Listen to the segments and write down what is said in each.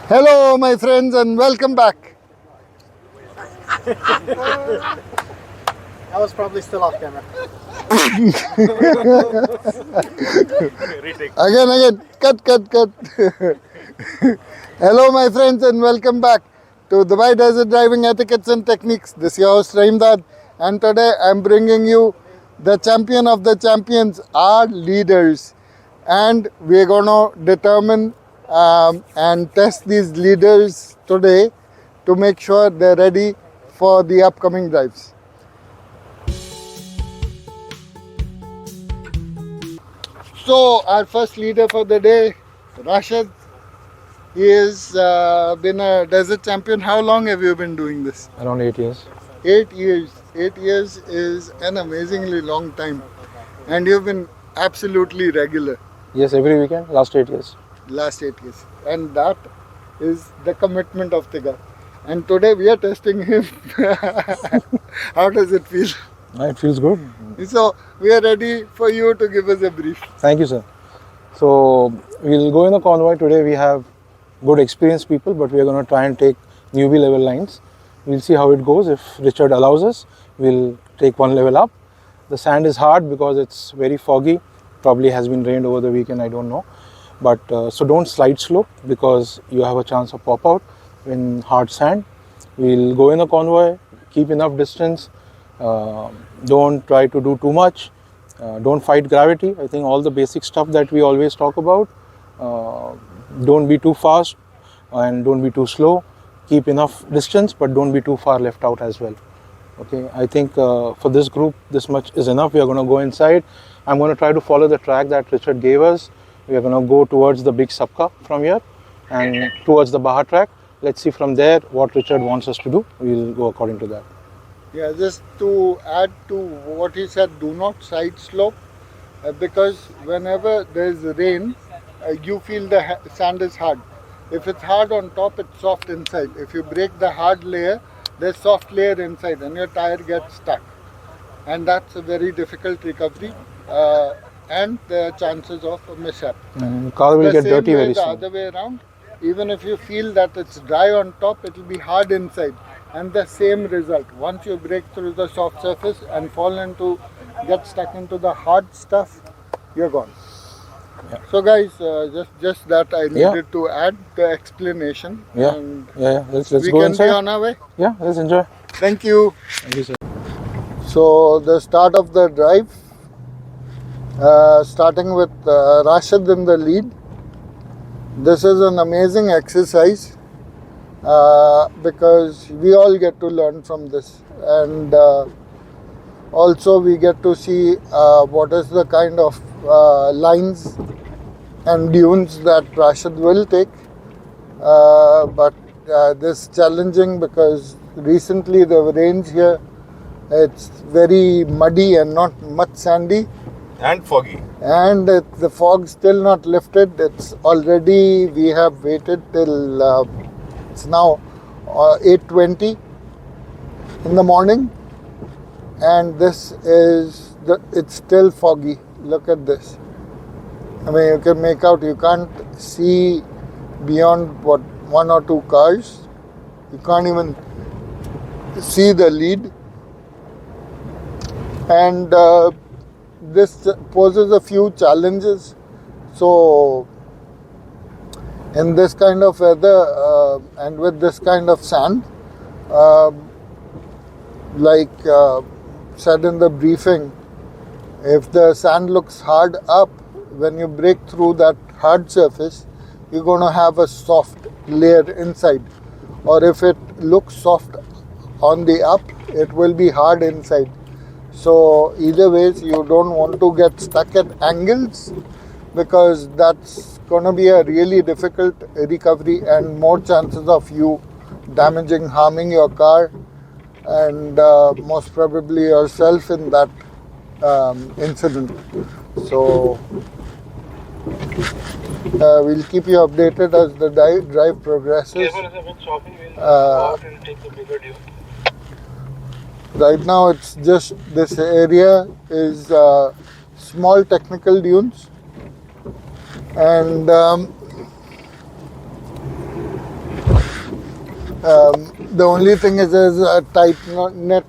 Hello, my friends, and welcome back. That was probably still off camera. Again, cut. Hello, my friends, and welcome back to Dubai Desert Driving Etiquettes and Techniques. This is your host, Raimdad, and today I'm bringing you the champion of the champions, our leaders. And we're going to determine and test these leaders today to make sure they're ready for the upcoming drives. So our first leader for the day, Rashid. He has been a desert champion. How long have you been doing this? Around 8 years. 8 years. 8 years is an amazingly long time. And you've been absolutely regular Yes, every weekend, last 8 years. last 8 years. And that is the commitment of the guy. And today we are testing him. How does it feel? It feels good. So we are ready for you to give us a brief. Thank you, sir. So, we'll go in the convoy. Today we have good experienced people, but we are going to try and take newbie level lines. We'll see how it goes. If Richard allows us, we'll take one level up. The sand is hard because it's very foggy. Probably has been rained over the weekend, I don't know. But so don't slide slope because you have a chance of pop out in hard sand. We'll go in the convoy, keep enough distance. Don't try to do too much. Don't fight gravity. I think all the basic stuff that we always talk about. Don't be too fast and don't be too slow. Keep enough distance, but don't be too far left out as well. Okay, I think for this group, this much is enough. We are going to go inside. I'm going to try to follow the track that Richard gave us. We are going to go towards the big Sabka from here and towards the Baha track. Let's see from there what Richard wants us to do. We'll go according to that. Yeah, just to add to what he said, do not side slope because whenever there is rain, you feel the sand is hard. If it's hard on top, it's soft inside. If you break the hard layer, there's soft layer inside and your tire gets stuck. And that's a very difficult recovery and the chances of a mishap. And car will The get same dirty way very the soon. other way around, even if you feel that it's dry on top, it will be hard inside. And the same result. Once you break through the soft surface and get stuck into the hard stuff, you're gone. Yeah. So guys, just that I Yeah. needed to add the explanation. Yeah. And Yeah. Let's we go can inside. be on our way. Yeah, let's enjoy. Thank you. Thank you, sir. So the start of the drive, starting with Rashid in the lead. This is an amazing exercise because we all get to learn from this, and also we get to see what is the kind of lines and dunes that Rashid will take. But this is challenging because recently the rains here, it's very muddy and not much sandy. And foggy. And the fog still not lifted. It's already, we have waited till it's now 8:20 in the morning, and this is it's still foggy. Look at this. I mean, you can make out, you can't see beyond what, one or two cars. You can't even see the lead. And this poses a few challenges. So in this kind of weather and with this kind of sand, like said in the briefing, if the sand looks hard up, when you break through that hard surface, you're going to have a soft layer inside. Or if it looks soft on the up, it will be hard inside. So either ways, you don't want to get stuck at angles because that's going to be a really difficult recovery and more chances of you damaging, harming your car and most probably yourself in that incident. So we'll keep you updated as the drive progresses. Right now it's just this area is small technical dunes, and The only thing is there's a tight knit,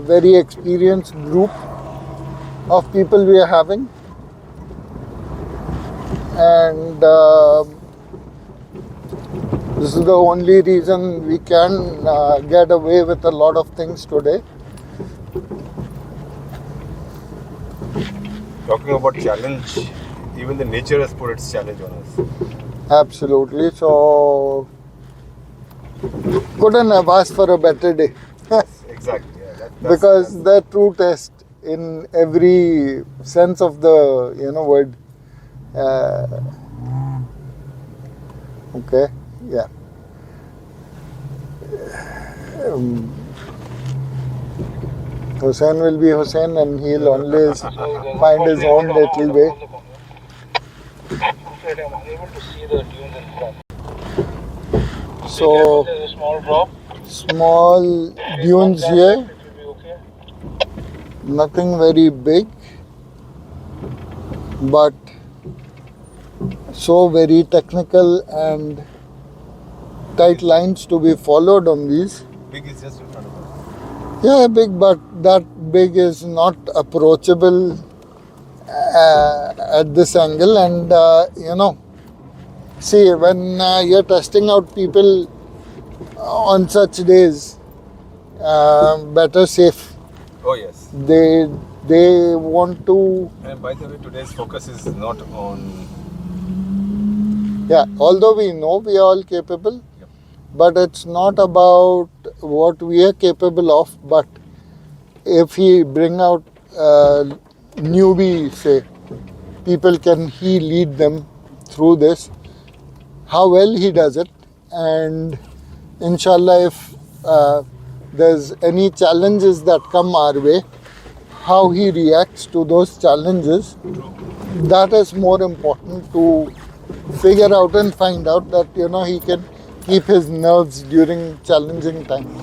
very experienced group of people we are having, and this is the only reason we can get away with a lot of things today. Talking about challenge, even the nature has put its challenge on us. Absolutely. So couldn't have asked for a better day. Exactly. Yeah, Because the true test in every sense of the word. Okay. Yeah. Hussain will be Hussain, and he'll always find his own little way. So small dunes here, nothing very big, but so very technical and tight lines to be followed on these. Big is just in front of us. Yeah, big, but that big is not approachable at this angle. And see, when you're testing out people on such days, better safe. Oh yes. They want to. And by the way, today's focus is not on. Yeah, although we know we are all capable, but it's not about what we are capable of, but if we bring out newbie, say, people, can he lead them through this? How well he does it, and inshallah, if there's any challenges that come our way, how he reacts to those challenges, that is more important to figure out and find out that he can keep his nerves during challenging times.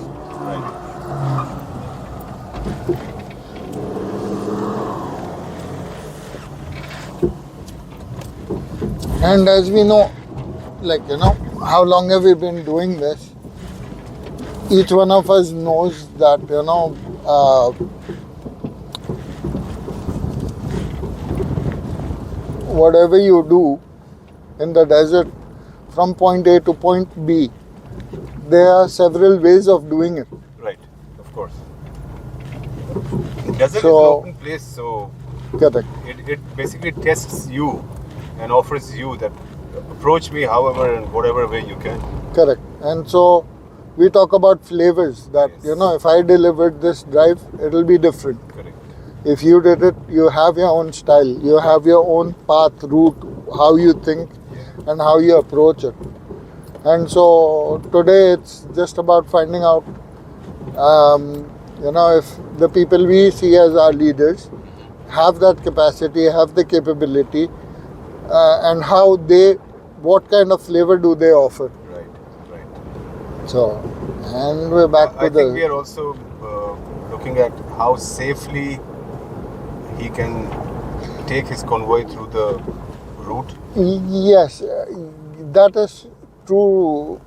And as we know, how long have we been doing this? Each one of us knows that, whatever you do in the desert from point A to point B, there are several ways of doing it. Right, of course. Desert is an So- open place, so Correct. it basically tests you and offers you that approach me however and whatever way you can. Correct. And so we talk about flavors that, Yes. if I delivered this drive, it'll be different. Correct. If you did it, you have your own style, you have your own path, route, how you think and how you approach it. And so today it's just about finding out, if the people we see as our leaders have that capacity, have the capability, and what kind of flavor do they offer. Right. So, and we're back I to think we the. are also looking at how safely he can take his convoy through the route. Yes, that is true.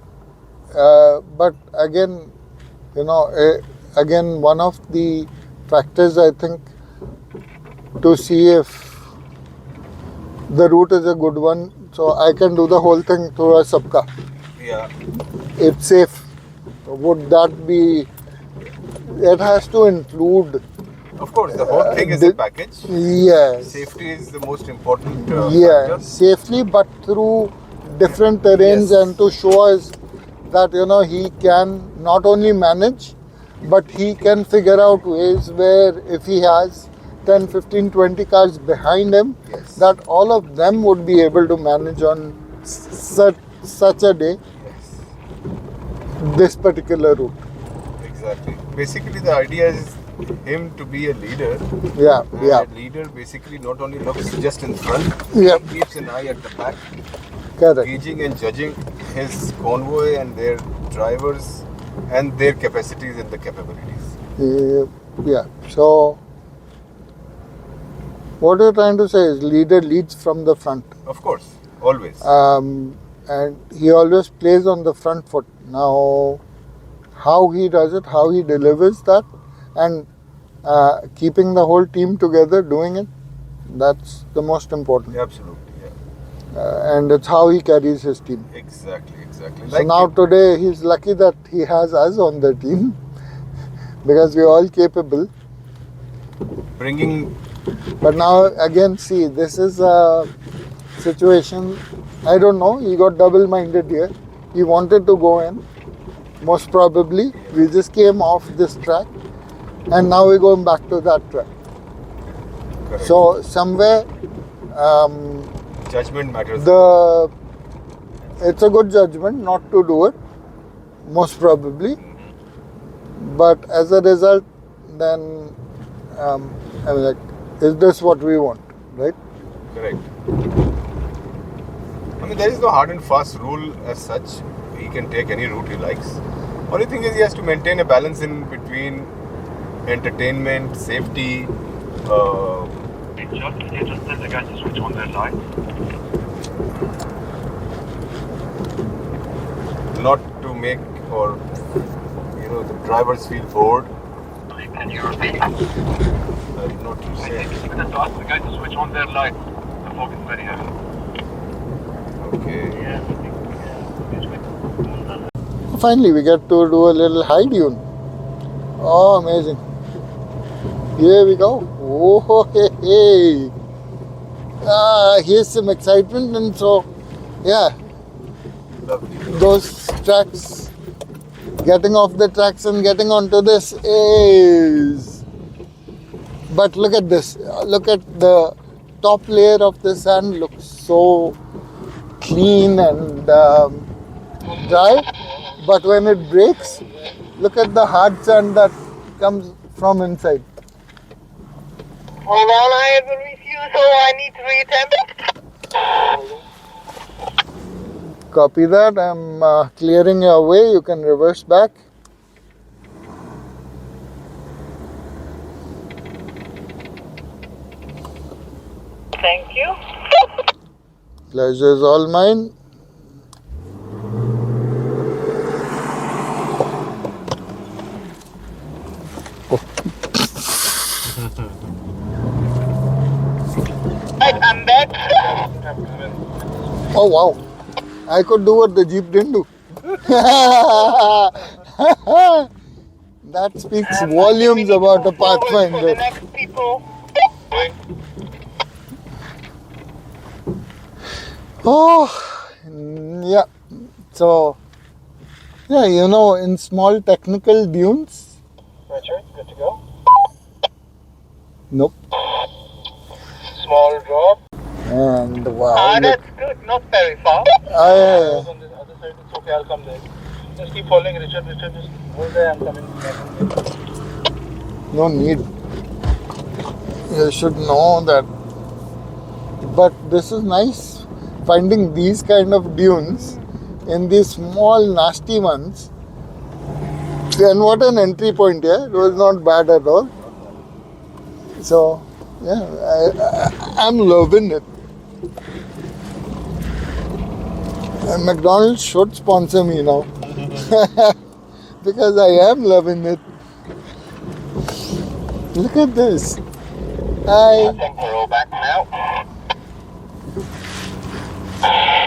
But again, again, one of the factors I think to see if the route is a good one, so I can do the whole thing through a subka. Yeah. It's safe. Would that be? It has to include. Of course, the whole thing is a package. Yes. Safety is the most important Yeah, factor. safely, but through different terrains, Yes. and to show us that he can not only manage, but he can figure out ways where if he has 10, 15, 20 cars behind him, Yes. that all of them would be able to manage on such a day Yes, this particular route. exactly. Basically, the idea is him to be a leader. Yeah, And yeah, a leader basically not only looks just in front, Yeah. he keeps an eye at the back, correct. gauging and judging his convoy and their drivers and their capacities and the capabilities. Yeah, so what you're trying to say is leader leads from the front. Of course, always. and he always plays on the front foot. Now, how he does it, how he delivers that, and keeping the whole team together doing it, that's the most important. Absolutely, yeah. And it's how he carries his team. Exactly. So now today he's lucky that he has us on the team because we're all capable. Bringing. But now again, see, this is a situation, I don't know, he got double-minded here. He wanted to go in, most probably. We just came off this track and now we're going back to that track. Correct. So somewhere Judgment matters. It's a good judgment not to do it, most probably. But as a result, then I'm like, is this what we want, right? Correct. I mean, there is no hard and fast rule as such. He can take any route he likes. Only thing is he has to maintain a balance in between entertainment, safety. Just tell the guys to switch on their light. Not to make or the drivers feel bored. Can you repeat? I did not I say. think it's better to ask the guys to switch on their light. The fog is very heavy. Okay. Finally, we get to do a little high dune. Oh, amazing. Here we go. Oh, hey. Here's some excitement, and so, yeah, Lovely. those tracks, getting off the tracks and getting onto this is. But look at this. Look at the top layer of the sand, looks so clean and dry. But when it breaks, look at the hard sand that comes from inside. Hold on, I have a review, so I need to reattempt. Copy that. I'm clearing your way. You can reverse back. Thank you. Pleasure is all mine. Right, I'm back. Oh wow. I could do what the Jeep didn't do. That speaks volumes about a For the Pathfinder. next people. Oh, yeah. So, yeah, in small technical dunes. Richard, good to go. Nope. Small drop. And wow. Look. That's good, not very far. I, On the other side, it's okay, I'll come there. Just keep following Richard, just hold there, I'm coming back. no need. You should know that. But this is nice. Finding these kind of dunes in these small nasty ones. And what an entry point here. It was not bad at all. So, yeah, I'm loving it. And McDonald's should sponsor me now. Because I am loving it. Look at this. I think we're all back now.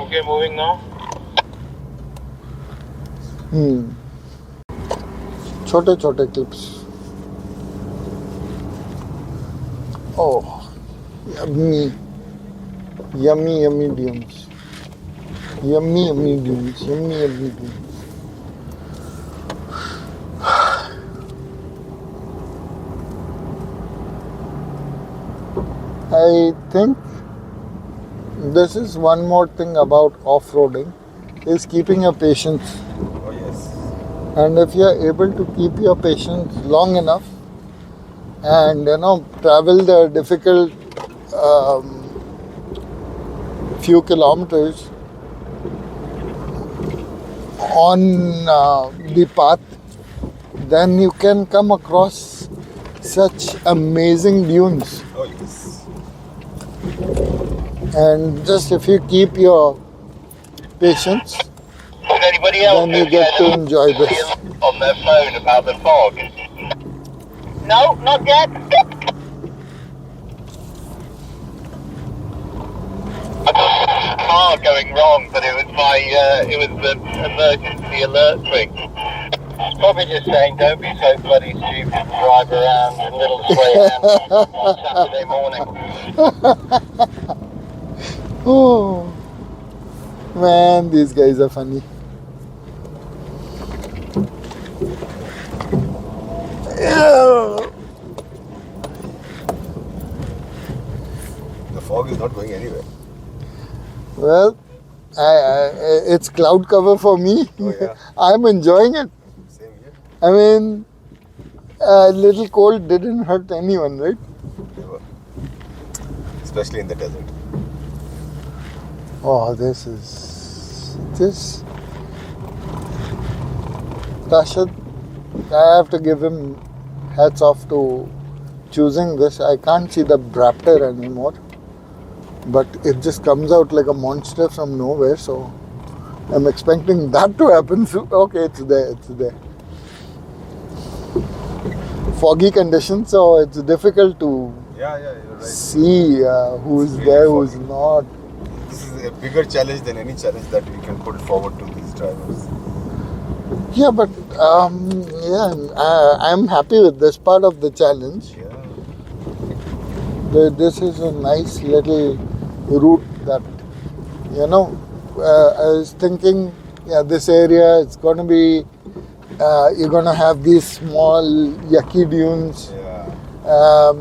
Okay, moving now. Chote clips. Oh, yummy. Yummy dunes. Yummy dunes. Yummy dunes. I think this is one more thing about off-roading is keeping your patience. Oh yes. And if you are able to keep your patience long enough and travel the difficult few kilometers on the path, then you can come across such amazing dunes. Oh yes. And just if you keep your patience, Does anybody else then you get to enjoy this. on their phone about the fog? No, not yet. I thought it was a car going wrong, but it was the emergency alert thing. It's probably just saying, don't be so bloody stupid and drive around in little sway on Saturday morning. Oh, man, these guys are funny. Yeah. The fog is not going anywhere. Well, it's cloud cover for me. Oh, yeah. I'm enjoying it. Same here. I mean, a little cold didn't hurt anyone, right? Never. Especially in the desert. Oh, this. Rashid, I have to give him hats off to choosing this. I can't see the Raptor anymore, but it just comes out like a monster from nowhere, so I'm expecting that to happen soon. Okay, it's there. Foggy conditions, so it's difficult to Yeah, you're right. see who's It's really there, who's foggy. not. This is a bigger challenge than any challenge that we can put forward to these drivers. Yeah, but I'm happy with this part of the challenge. Yeah. This is a nice little route that, I was thinking, this area, it's going to be, you're going to have these small yucky dunes, Yeah.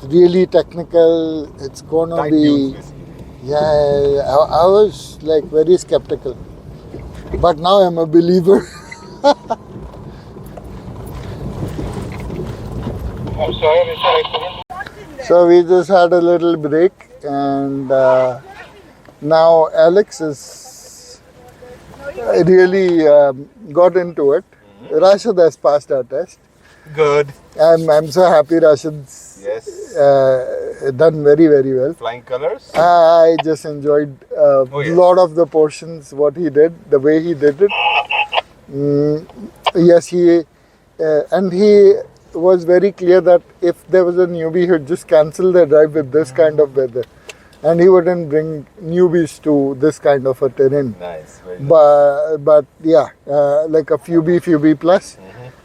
really technical. It's going to Tight be, dunes, basically. I was like very skeptical. But now I'm a believer. I'm sorry. So we just had a little break, and now Alex is really got into it. Rashid has passed our test. Good. I'm so happy Rashid's Yes. done very, very well. Flying colors. I just enjoyed a yes. lot of the portions, what he did, the way he did it. Yes, he was very clear that if there was a newbie, he would just cancel the drive with this kind of weather. And he wouldn't bring newbies to this kind of a terrain. Nice. Very nice. But like a few B plus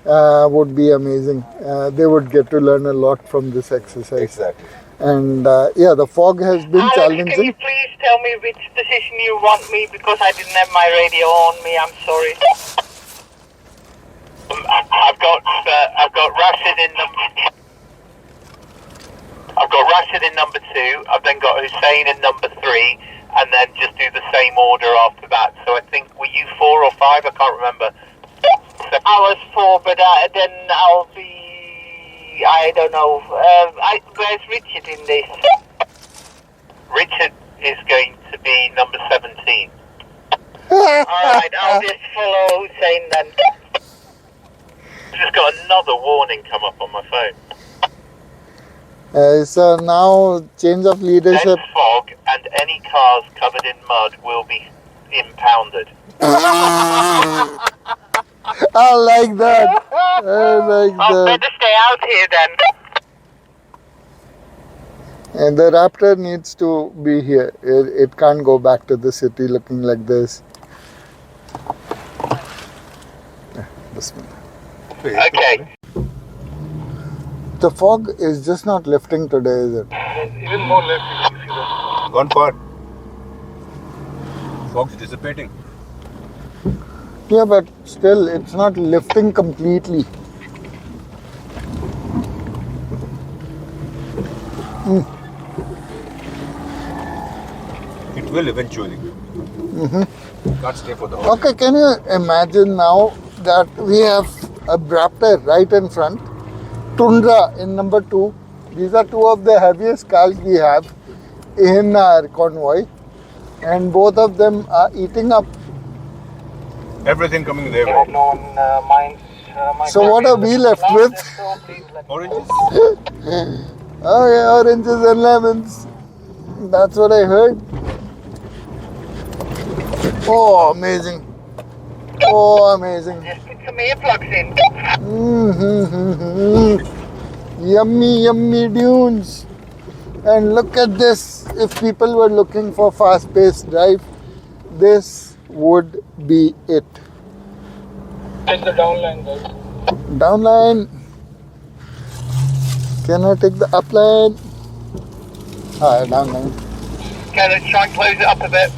would be amazing. They would get to learn a lot from this exercise. Exactly. And the fog has been Alex, challenging. can you please tell me which position you want me, because I didn't have my radio on me. I'm sorry. I've got Rashid in number 2. I've then got Hussein in number 3, and then just do the same order after that. So I think, were you 4 or 5? I can't remember. I was 4, but then I'll be, I don't know. Where's Richard in this? Richard is going to be number 17. Alright, I'll just follow Hussein then. I've just got another warning come up on my phone. So now change of leadership. Dense fog and any cars covered in mud will be impounded. I like that. I like I'll that. better stay out here then. And the Raptor needs to be here. It can't go back to the city looking like this. This one. Okay. The fog is just not lifting today, is it? Even more left if you see that. Gone part. Fog's dissipating. Yeah, but still, it's not lifting completely. It will eventually. Can't stay for the whole. Okay, can you imagine now that we have a Raptor right in front, Tundra in number 2. These are 2 of the heaviest cars we have in our convoy, and both of them are eating up. Everything coming their No way. one minds my So what are we left with? Oranges. Oh yeah, oranges and lemons. That's what I heard. Oh, amazing. Oh, amazing. Just put some earplugs in. Yummy, yummy dunes. And look at this. If people were looking for fast-paced drive, this would be it. Take the downline, guys. Downline. Can I take the upline? Alright, downline. Okay, let's try and close it up a bit.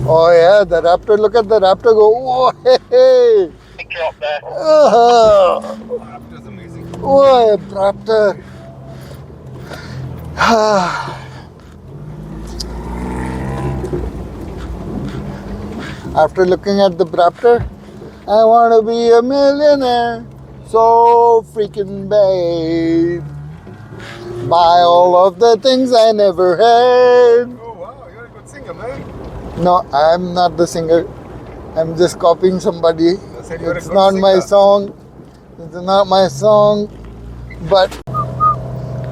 Oh yeah, the Raptor. Look at the Raptor go. Oh, hey, hey. Big drop there. Oh, Raptor's amazing. oh, Raptor. After looking at the Raptor, I want to be a millionaire. So freaking bad. Buy all of the things I never had. Oh wow, you're a good singer, man. No, I'm not the singer. I'm just copying somebody. said you're a It's good not my singer. song. It's not my song. But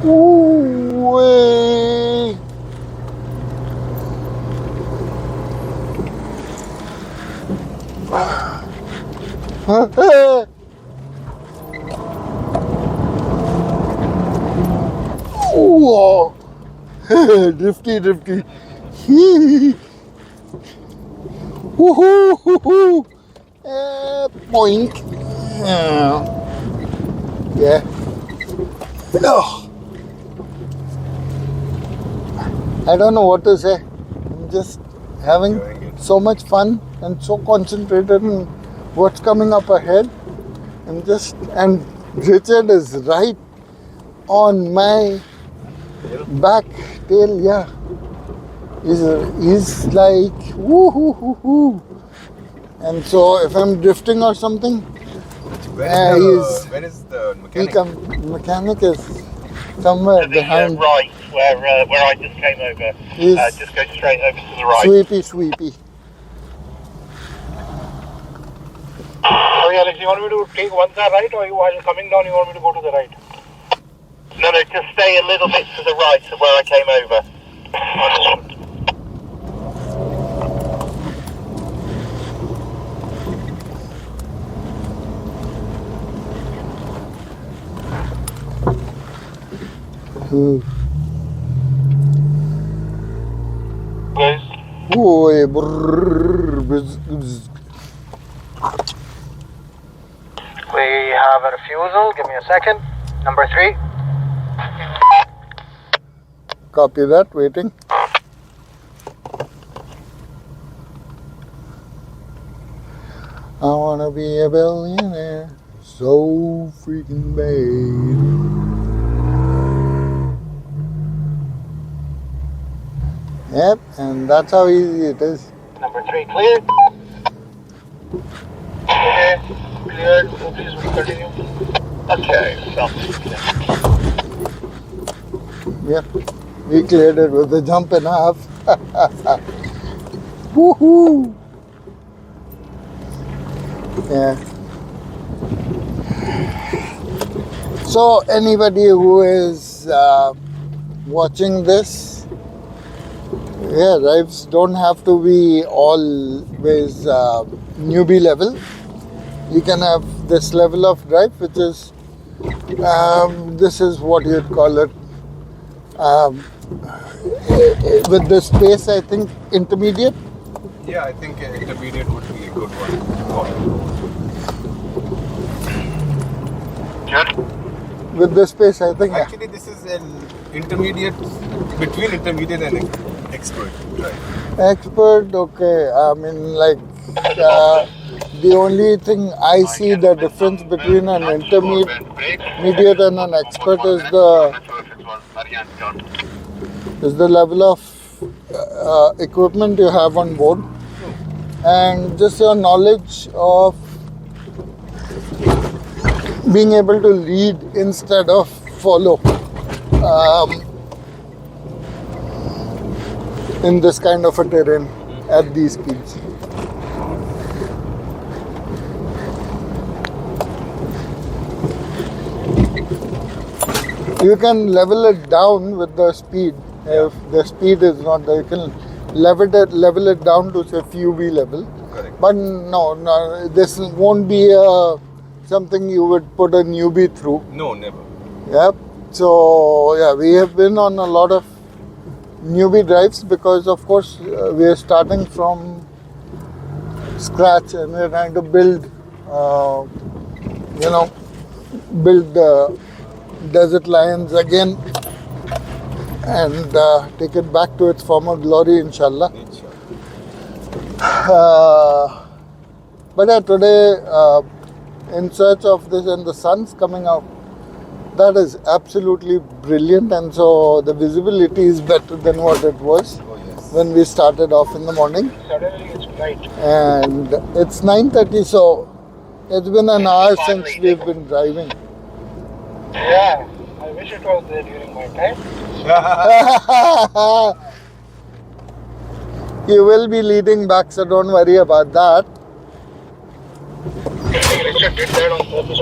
ooh, way. Whoa. Drifty, drifty. Woohoo! Boink. Yeah. Oh. I don't know what to say. I'm just having Enjoying it. so much fun and so concentrated on what's coming up ahead. And Richard is right on my back tail, yeah. He's like woo. And so if I'm drifting or something, Where is the mechanic is somewhere To the behind. right, where I just came over. He's Just go straight over to the right. sweepy. Sorry, Alex, you want me to take one side right, or while coming down, you want me to go to the right? No, just stay a little bit to the right of where I came over. Guys, Ooh, brrr, bzz, bzz. We have a refusal. Give me a second. Number 3. Copy that, waiting. I wanna be a billionaire so freaking bad. Yep, and that's how easy it is. Number 3 cleared. okay, cleared. So please we continue. Okay, so Yep, we cleared it with a jump and a half. Woohoo! Yeah. So anybody who is watching this, yeah, drives don't have to be always newbie level. You can have this level of drive, which is this is what you'd call it. With the space, I think intermediate. Yeah, I think intermediate would be a good one. With the space, I think. Actually, this is an intermediate, between intermediate and expert, right? Expert, okay. I mean, like, the only thing I see the difference between an intermediate and an expert is the level of equipment you have on board and just your knowledge of being able to lead instead of follow in this kind of a terrain at these speeds. You can level it down with the speed If the speed is not there, you can level it down to say FUV level. Correct. But no, this won't be something you would put a newbie through. No, never. Yep. So yeah, we have been on a lot of newbie drives because, of course, we are starting from scratch and we're trying to build, build the Desert Lions again and take it back to its former glory, inshallah. But yeah, today, in search of this, and the sun's coming out, that is absolutely brilliant, and so the visibility is better than what it was when we started off in the morning. Suddenly it's bright. And it's 9:30, so it's been an hour since we've been driving. Yeah, I wish it was there during my time. You will be leading back, so don't worry about that. I think Richard did that on purpose.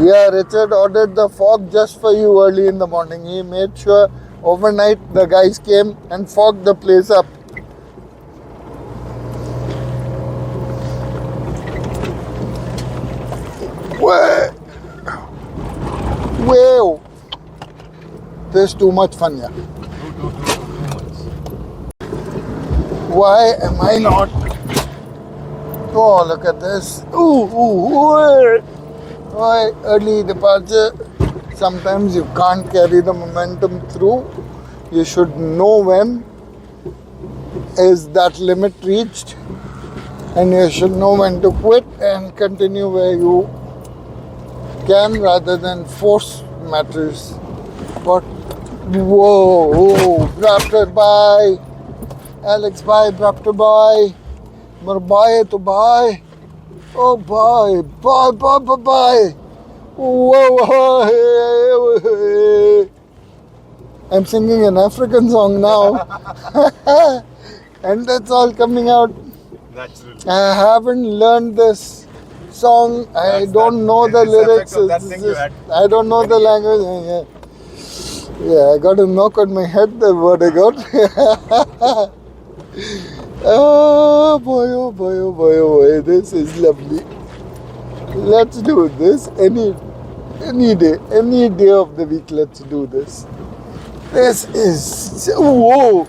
Yeah, Richard ordered the fog just for you early in the morning. He made sure overnight the guys came and fogged the place up. Wow! This is too much fun, yeah. Why am I not? Oh, look at this. Early departure. Sometimes you can't carry the momentum through. You should know when is that limit reached, and you should know when to quit and continue where you can rather than force matters. But whoa, Raptor bye, Alex bye, Raptor bye, Mar bye to bye. Oh, bye. Whoa. I'm singing an African song now. And that's all coming out. Naturally. I haven't learned this song. I don't know the lyrics. I don't know the language. Yeah, I got a knock on my head. That's what I got. Oh boy, this is lovely. Let's do this any day of the week. Let's do this. This is whoa.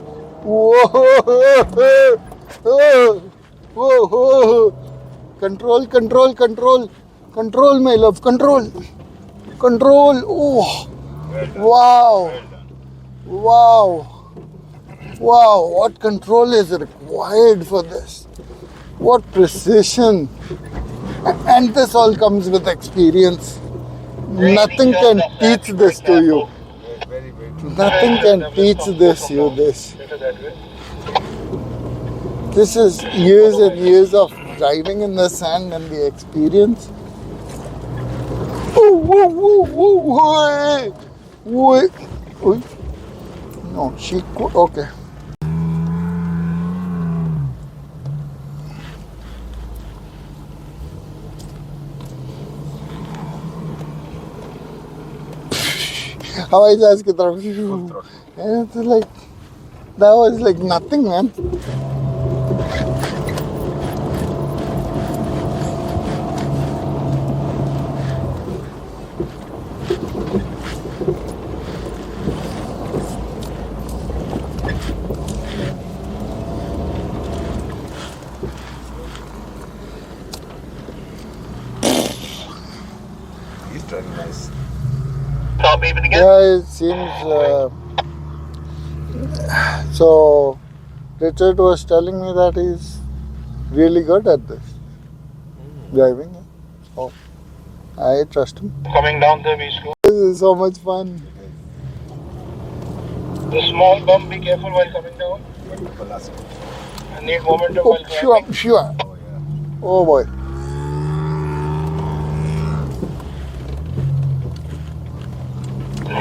Control, my love. Control. Oh, wow, what control is required for this? What precision. And this all comes with experience. Nothing can teach this to you. Nothing can teach this. This is years and years of driving in the sand and the experience. No, okay. हवाई जहाज की तरफ it's like that was like nothing, man. He's driving nice. Start moving again. Yeah, it seems so. Richard was telling me that he's really good at this driving. So I trust him. Coming down the way slow. This is so much fun. The small bump, be careful while coming down. I need momentum while driving. Sure. Oh, yeah. Oh boy.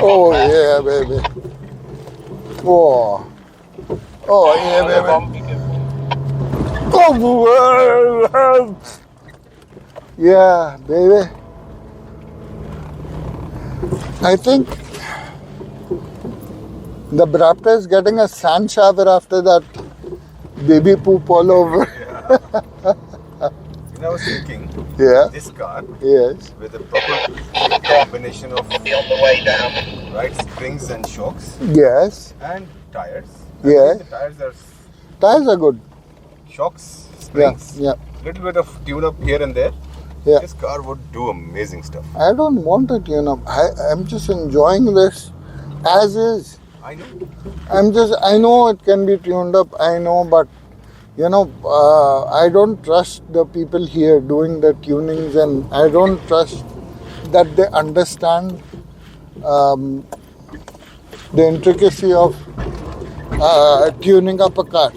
Oh yeah, baby. Oh. Oh yeah, The baby. bump, be careful. Oh, yeah, baby. I think the Brapta is getting a sand shower after that baby poop all over. And I was thinking, Yeah. this car Yes. with a proper combination of On the way down. right springs and shocks Yes. and tires. Yeah. The tires are Tires are good. shocks, Yeah. springs, Yeah. little bit of tune up here and there. Yeah. This car would do amazing stuff. I don't want it, I'm just enjoying this as is. I know. I know it can be tuned up, I know, but I don't trust the people here doing the tunings, and I don't trust that they understand the intricacy of tuning up a car.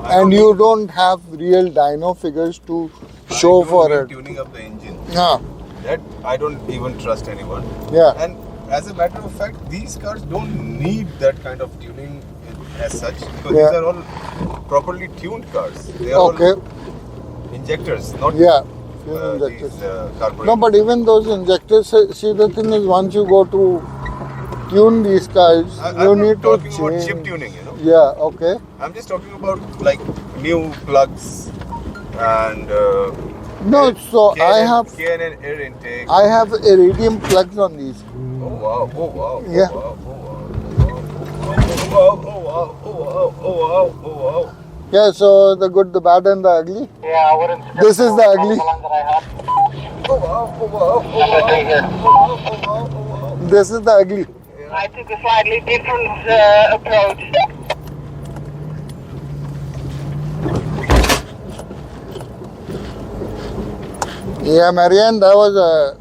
And you don't have real dyno figures to show for it. Tuning up the engine. Yeah. That I don't even trust anyone. Yeah. And as a matter of fact, these cars don't need that kind of tuning as such, because Yeah. these are all properly tuned cars. They are Okay. all injectors, not Yeah. Fuel these injectors. carburetors. No, but even those injectors, see, the thing is, once you go to tune these cars, you I'm need not to talking about change. chip tuning, Yeah, okay. I'm just talking about like new plugs and No, so I have KNN air intake. iridium plugs on these. Oh wow! Oh wow! Yeah. Oh wow! Oh wow! Oh wow! Oh wow! Oh wow! Oh wow! Yeah, so the good, the bad, and the ugly. Yeah, I wouldn't. This is the ugly. That I had. Oh wow! Oh wow! Oh I'm gonna stay here. wow! Oh wow! Oh wow! This is the ugly. I took a slightly different approach. Yeah, Marianne, that was a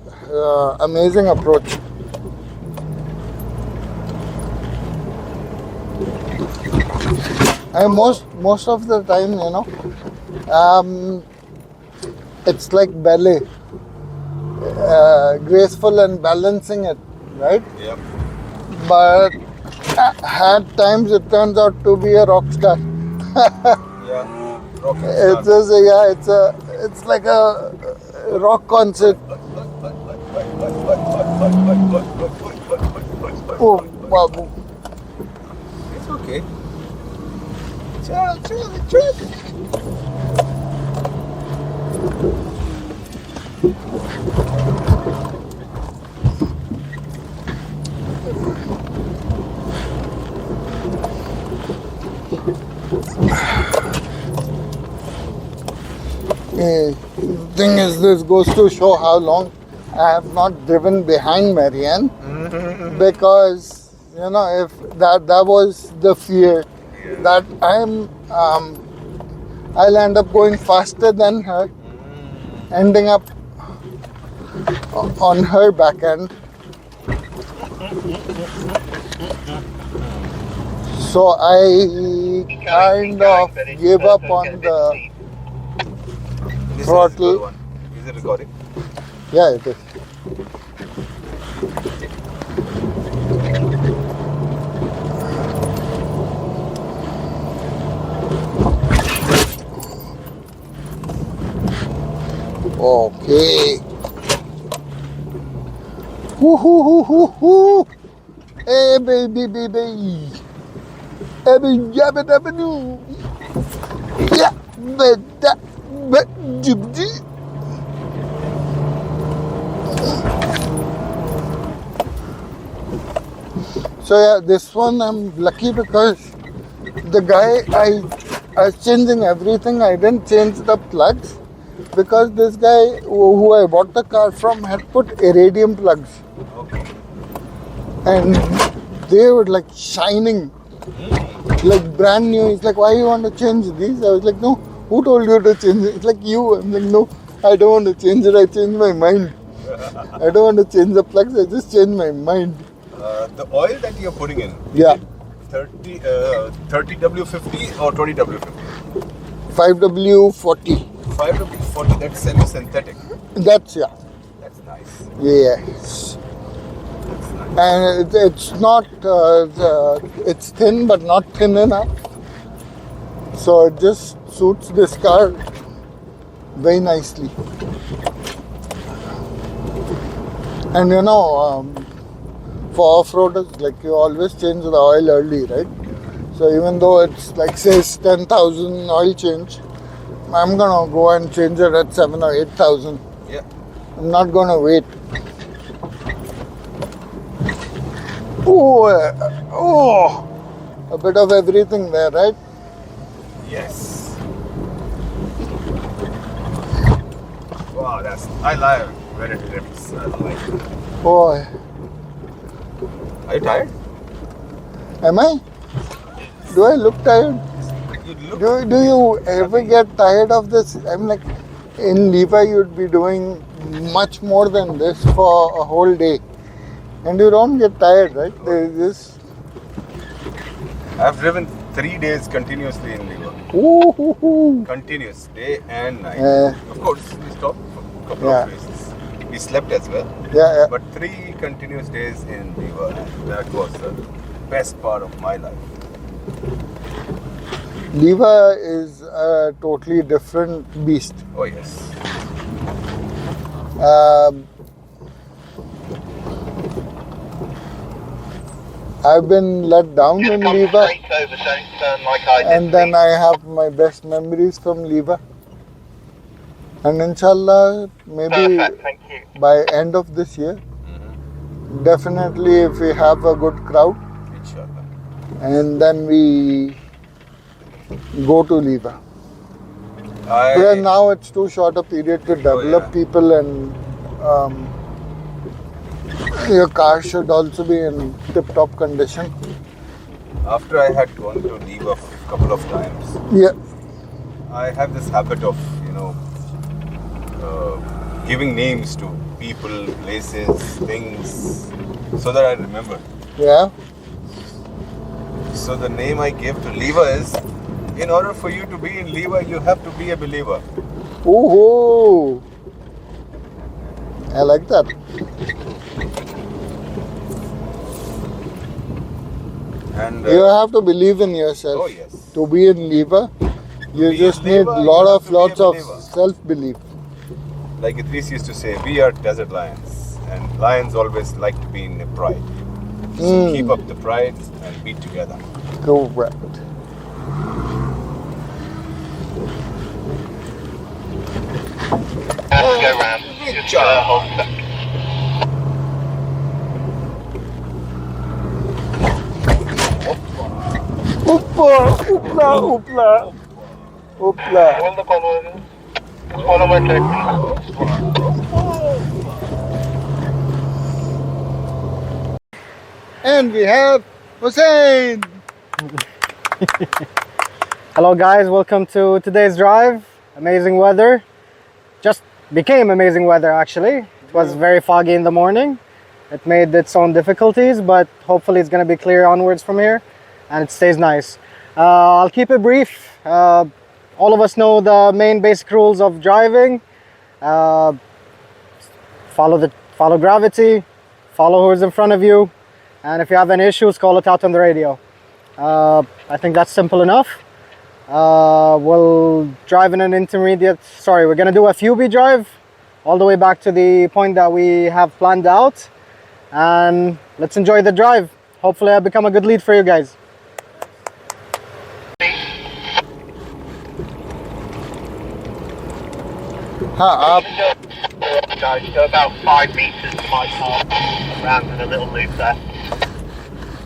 amazing approach. And most of the time, it's like ballet, graceful and balancing it, right? Yep. But at times it turns out to be a rock star. Yeah. Rocket It's like a rock concert. Oh, wow. It's okay. Chill. The thing is, this goes to show how long I have not driven behind Marianne, because if that was the fear that I'll end up going faster than her, ending up on her back end. So I kind of gave up on the This throttle. is a good one. Is it recording? Yeah, it is. Okay. Hoo hoo hoo hoo hoo. Hey baby baby. Ebby yabba dabba doo. Yeah, but that but jibji. So yeah, this one I'm lucky because the guy I was changing everything. I didn't change the plugs because this guy who I bought the car from had put iridium plugs, and they were like shining, like brand new. He's like, "Why you want to change these?" I was like, "No, who told you to change it?" It's like, "You." I'm like, "No, I don't want to change it. I changed my mind. I don't want to change the plugs. I just changed my mind." The oil that you're putting in, Yeah. 30W50 or 20W50? 5W40. 5W40, that's semi-synthetic. That's yeah. That's nice. Yes. And it's not, it's thin but not thin enough. So it just suits this car very nicely. And for off-roaders, like you always change the oil early, right? So even though it's like says 10,000 oil change, I'm gonna go and change it at 7 or 8,000. Yeah. I'm not gonna wait. Oh, a bit of everything there, right? Yes. Wow, I like when it drips. I like that. Boy, Are you tired? am I? Do I look tired? You look. Do you ever get tired of this? I'm like, in Levi, you'd be doing much more than this for a whole day. And you don't get tired, right? There's this. I've driven 3 days continuously in Liver. Ooh. Continuous, day and night. Yeah. Of course, we stopped for a couple Yeah. of places. We slept as well. Yeah. But 3 continuous days in Liver, and that was the best part of my life. Levi is a totally different beast. Oh, yes. I've been let down Just in come Levi, straight over, don't turn like I did. and then I have my best memories from Levi. And inshallah, maybe Perfect, thank you. by end of this year, definitely if we have a good crowd, Inshallah. and then we go to Levi. Because now it's too short a period to develop yeah. people, and your car should also be in tip-top condition. After I had gone to Liver a couple of times, Yeah. I have this habit of, giving names to people, places, things, so that I remember. Yeah. So the name I gave to Lever is, in order for you to be in Lever, you have to be a believer. Ooh. I like that. And You have to believe in yourself. oh yes, To be in Lever, you be just in need Lever, you lots have to be a of believer. self-belief. like Idris used to say, we are desert lions, and lions always like to be in the pride. So keep up the pride and be together. Correct. Let's go round. Just hold back. Oopla. Hold the convoy. Just follow my track. And we have Hussein. Hello guys, welcome to today's drive. Amazing weather. Just became amazing weather actually. It was very foggy in the morning. It made its own difficulties, but hopefully it's going to be clear onwards from here and it stays nice. I'll keep it brief. All of us know the main basic rules of driving. Follow gravity, follow who's in front of you, and if you have any issues, call it out on the radio. I think that's simple enough. We'll drive in an we're gonna do a FUB drive all the way back to the point that we have planned out, and let's enjoy the drive. Hopefully I become a good lead for you guys. Guys, go about 5 meters to my car, around in a little loop there.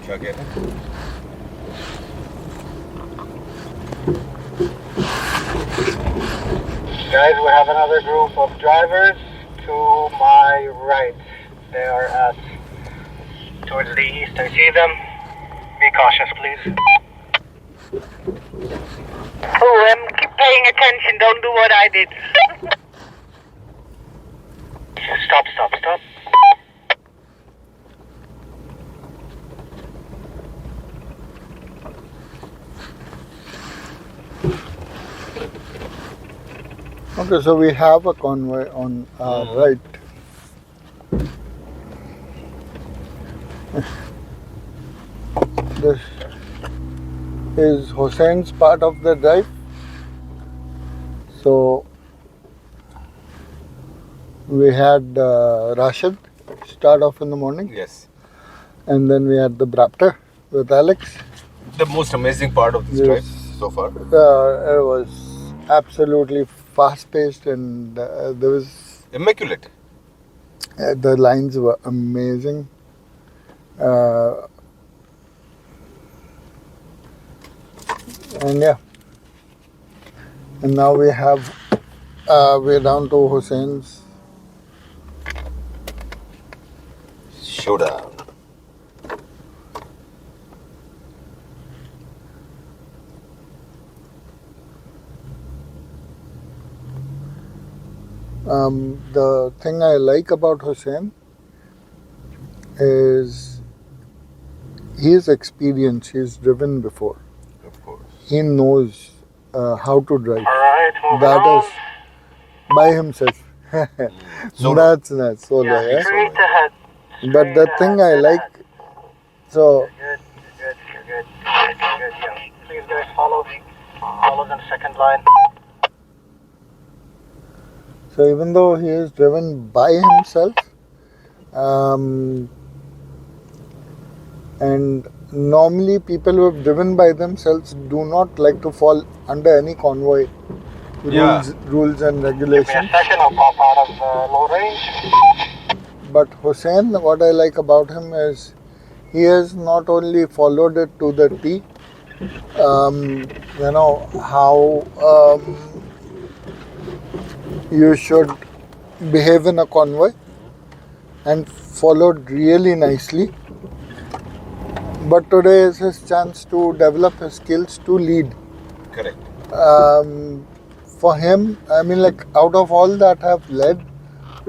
क्या कहते हैं? Guys, we have another group of drivers to my right. They are at towards the east. I see them. Be cautious, please. Oh, keep paying attention, don't do what I did. Stop. Okay, so we have a convoy on our right. This is Hussein's part of the drive. So we had Rashid start off in the morning. Yes. And then we had the Braptor with Alex. The most amazing part of this Yes. drive so far. It was absolutely fast-paced, and there was Immaculate. the lines were amazing. And yeah, and now we're down to Hussein's. Showdown. The thing I like about Hussein is he's experienced. He's driven before. Of course. He knows how to drive. Alright, moving That on. is by himself. Solo. That's nice. Solo, Yeah, yeah. straight ahead. But the thing I like, so Good, good, good, good, good, yeah. Please guys follow the second line. so even though he is driven by himself, and normally people who have driven by themselves do not like to fall under any convoy Yeah. rules and Give me a regulations. second, I'll pop out of low range. But Hussein, what I like about him is he has not only followed it to the T, you know, how you should behave in a convoy, and followed really nicely. But today is his chance to develop his skills to lead. Correct. For him, I mean, like, out of all that have led,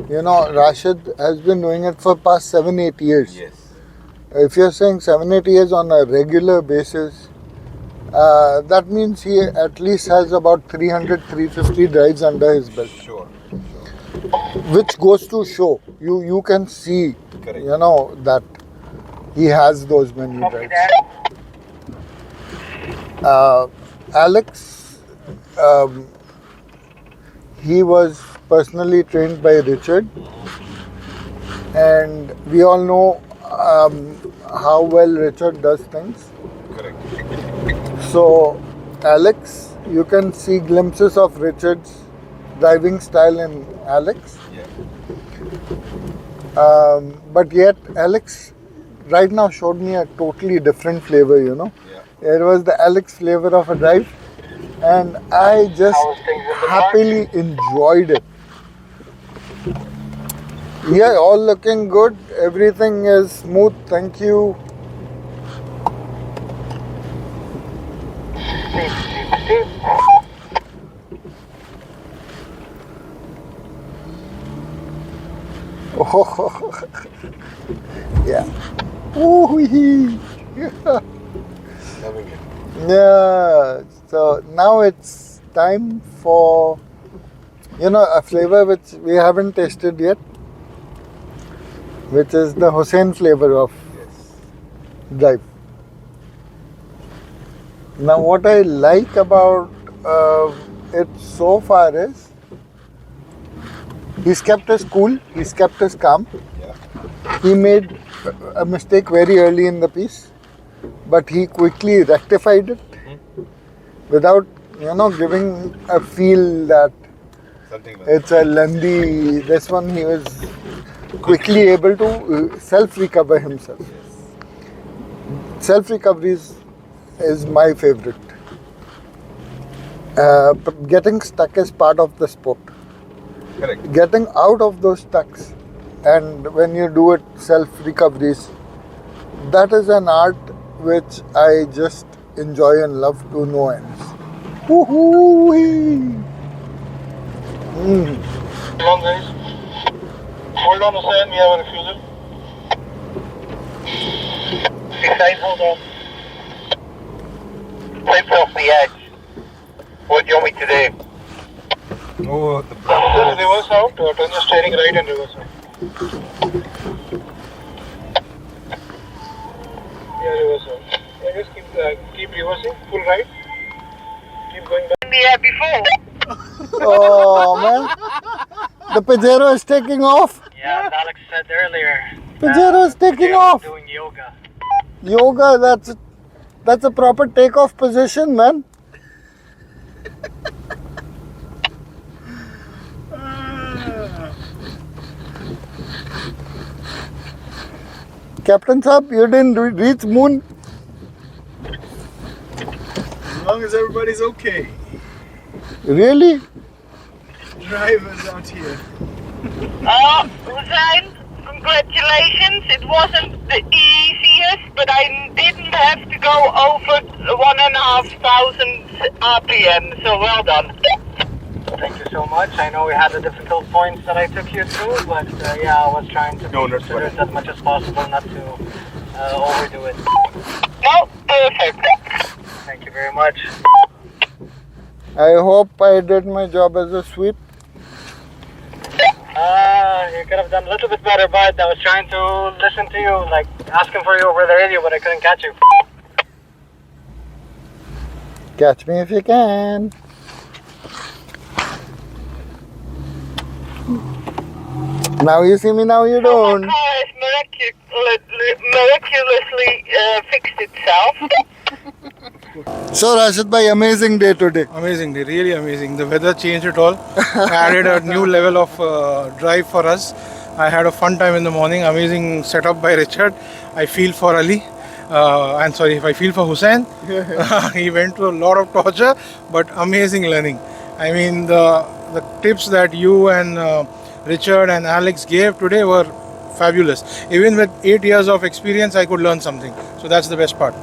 you know, Rashid has been doing it for past 7-8 years. Yes. If you're saying 7-8 years on a regular basis, that means he at least has about 300-350 drives under his belt, Sure. which goes to show you can see, Correct. you know, that he has those many Copy drives. that. Alex, he was personally trained by Richard, and we all know how well Richard does things. Correct. So, Alex, you can see glimpses of Richard's driving style in Alex, Yeah. but yet Alex right now showed me a totally different flavor, you know. Yeah. It was the Alex flavor of a drive, and I just How was things in the happily enjoyed it. Yeah, all looking good. Everything is smooth. Thank you. Steep. Oh, yeah. Ooh-wee. Loving it. Yeah. So now it's time for, you know, a flavor which we haven't tasted yet, which is the Hussein flavor of Yes. drive. Now, what I like about it so far is he's kept us cool, he's kept us calm. Yeah. He made a mistake very early in the piece, but he quickly rectified it without, you know, giving a feel that Something like it's a lengthy. This one he was quickly able to self-recover himself. Self-recovery is my favorite. But getting stuck is part of the sport. Correct. Getting out of those stucks, and when you do it self-recoveries, that is an art which I just enjoy and love to no ends. Woohoo! Hold on, guys. Hold on, Hussein. We have a refusal. Hussein, hold on. Flipped off the edge. What do you want me to do? Oh, the Just reverse out. Turn your steering right and reverse out. Yeah, reverse out. Yeah, just keep reversing. Full right. Keep going back. In the air before. Oh man, the Pajero is taking off. Yeah, as Alex said earlier, Pajero's taking off. Doing yoga. Yoga, that's a proper takeoff position, man. Captain Saab, you didn't reach moon. As long as everybody's okay. Really? Drivers out here. Hussein, congratulations. It wasn't the easiest, but I didn't have to go over 1,500 RPM, so well done. Thank you so much. I know we had the difficult points that I took you through, but yeah, I was trying to No, be that's considerate fine. as much as possible, not to overdo it. No, perfect. Thank you very much. I hope I did my job as a sweep. You could have done a little bit better, bud. I was trying to listen to you, like asking for you over the radio, but I couldn't catch you. Catch me if you can. Now you see me, now you My don't. car has miraculously fixed itself. So Rashid bhai, amazing day today. Amazing day, really amazing. The weather changed it all. Added a new level of drive for us. I had a fun time in the morning. Amazing setup by Richard. I feel for Ali. I'm sorry, if I feel for Hussein. He went through a lot of torture, but amazing learning. I mean, the tips that you and Richard and Alex gave today were fabulous. Even with 8 years of experience, I could learn something. So that's the best part.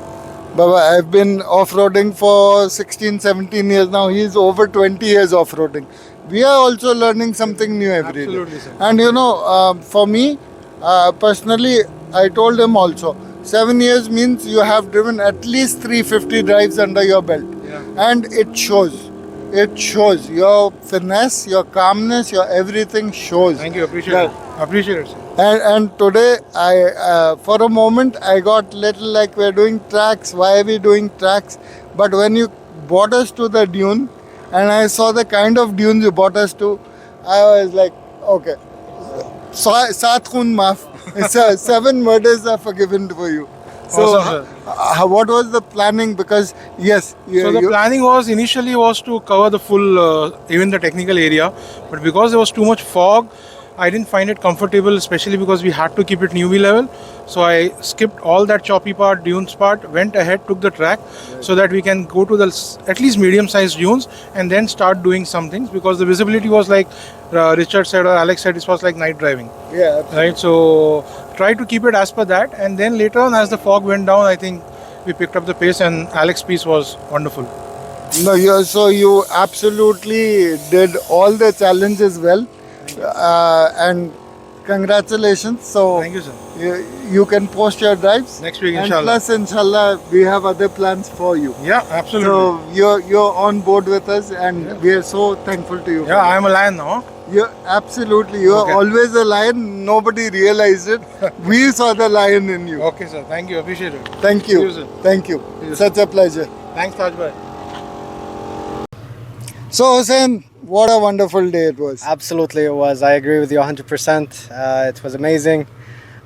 Baba, I've been off-roading for 16, 17 years now. He's over 20 years off-roading. We are also learning something new every day. Absolutely, sir. And you know, for me, personally, I told him also, 7 years means you have driven at least 350 drives under your belt. Yeah. And it shows. It shows. Your finesse, your calmness, your everything shows. Thank you, appreciate Yeah. it. Appreciate it, sir. And today, for a moment, I got little like we're doing tracks. Why are we doing tracks? But when you brought us to the dune, and I saw the kind of dunes you brought us to, I was like, okay, Saat khun maaf. 7 murders are forgiven for you. So, Awesome, sir. what was the planning? Because yes, So the planning was initially to cover the full, even the technical area, but because there was too much fog, I didn't find it comfortable, especially because we had to keep it UV level. So I skipped all that choppy part, dunes part, went ahead, took the track, so that we can go to the at least medium-sized dunes and then start doing some things, because the visibility was like Richard said or Alex said, it was like night driving. yeah, Right, so try to keep it as per that, and then later on, as the fog went down, I think we picked up the pace, and Alex's piece was wonderful. no, you absolutely did all the challenges well, and congratulations. So Thank you, sir. you can post your drives Next week, and inshallah. plus inshallah we have other plans for you. Yeah, absolutely. So you're on board with us, and we are so thankful to you. Yeah, I am a lion now. You're absolutely, you're Okay. always a lion. Nobody realized it. We saw the lion in you. Okay, sir. Thank you. Appreciate it. Thank See you, you. sir. Thank you. you, Such a pleasure. Thanks, Taj bhai. So Hussein, what a wonderful day it was. Absolutely, it was. I agree with you 100%. It was amazing.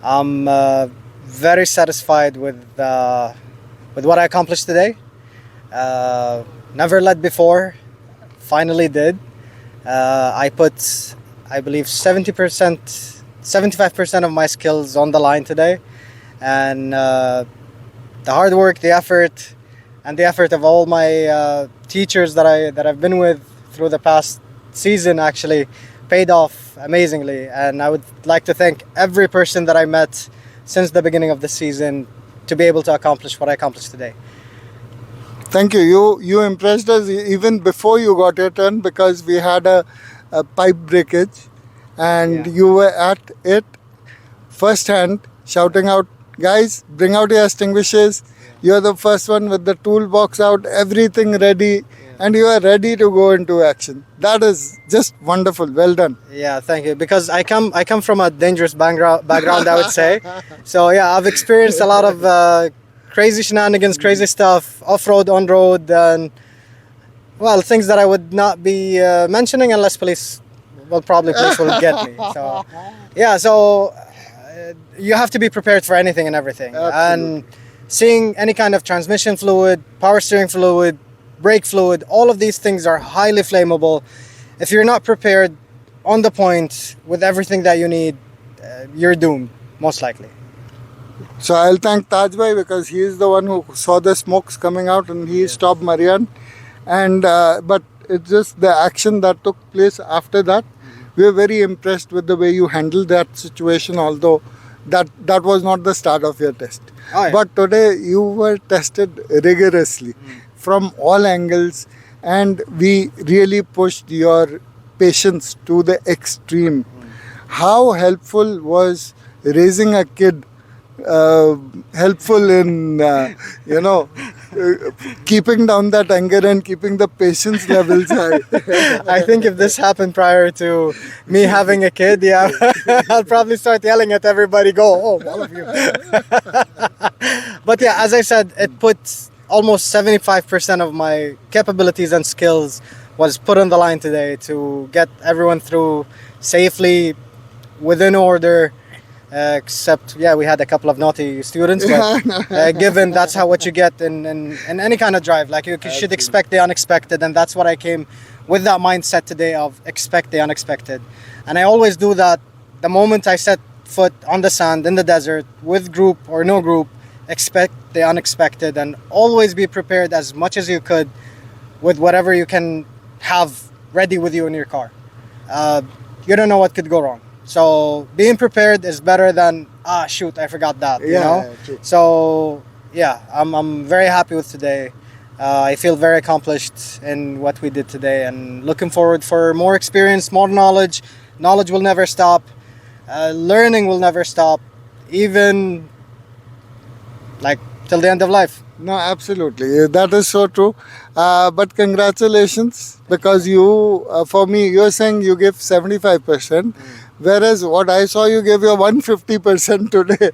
I'm very satisfied with what I accomplished today. Never led before, finally did. I put, I believe, 70%, 75% of my skills on the line today, and the hard work, the effort, and the effort of all my teachers that I've been with through the past season actually paid off amazingly. And I would like to thank every person that I met since the beginning of the season to be able to accomplish what I accomplished today. Thank you. You impressed us even before you got your turn, because we had a pipe breakage, and Yeah. you were at it firsthand, shouting out, "Guys, bring out your extinguishers." You're the first one with the toolbox out, everything ready, and you are ready to go into action. That is just wonderful. Well done. Yeah, thank you. Because I come from a dangerous background, I would say. So yeah, I've experienced a lot of crazy shenanigans, crazy stuff, off-road, on-road, and well, things that I would not be mentioning unless police will get me. So yeah, so you have to be prepared for anything and everything. Absolutely. And seeing any kind of transmission fluid, power steering fluid, brake fluid, all of these things are highly flammable. If you're not prepared on the point with everything that you need, you're doomed, most likely. So I'll thank Taj Bhai because he is the one who saw the smokes coming out and he stopped Marian. And but it's just the action that took place after that. We were very impressed with the way you handled that situation, although that was not the start of your test. Oh, yeah. But today you were tested rigorously from all angles, and we really pushed your patience to the extreme. How helpful was raising a kid helpful in keeping down that anger and keeping the patience levels high? I think if this happened prior to me having a kid, yeah, I'll probably start yelling at everybody, go, oh, all of you. But yeah, as I said, it puts almost 75% of my capabilities and skills was put on the line today to get everyone through safely, within order. Except, yeah, we had a couple of naughty students, but given that's what you get in any kind of drive, like you should expect the unexpected, and that's what I came with, that mindset today of expect the unexpected. And I always do that the moment I set foot on the sand in the desert, with group or no group. Expect the unexpected and always be prepared as much as you could with whatever you can have ready with you in your car. You don't know what could go wrong. So being prepared is better than shoot, I forgot that. You know. True. So yeah, I'm very happy with today. I feel very accomplished in what we did today, and looking forward for more experience, more knowledge. Knowledge will never stop. Learning will never stop, even like till the end of life. No, absolutely. That is so true. But congratulations, because you, for me, you're saying you give 75%, whereas what I saw, you gave your 150% today.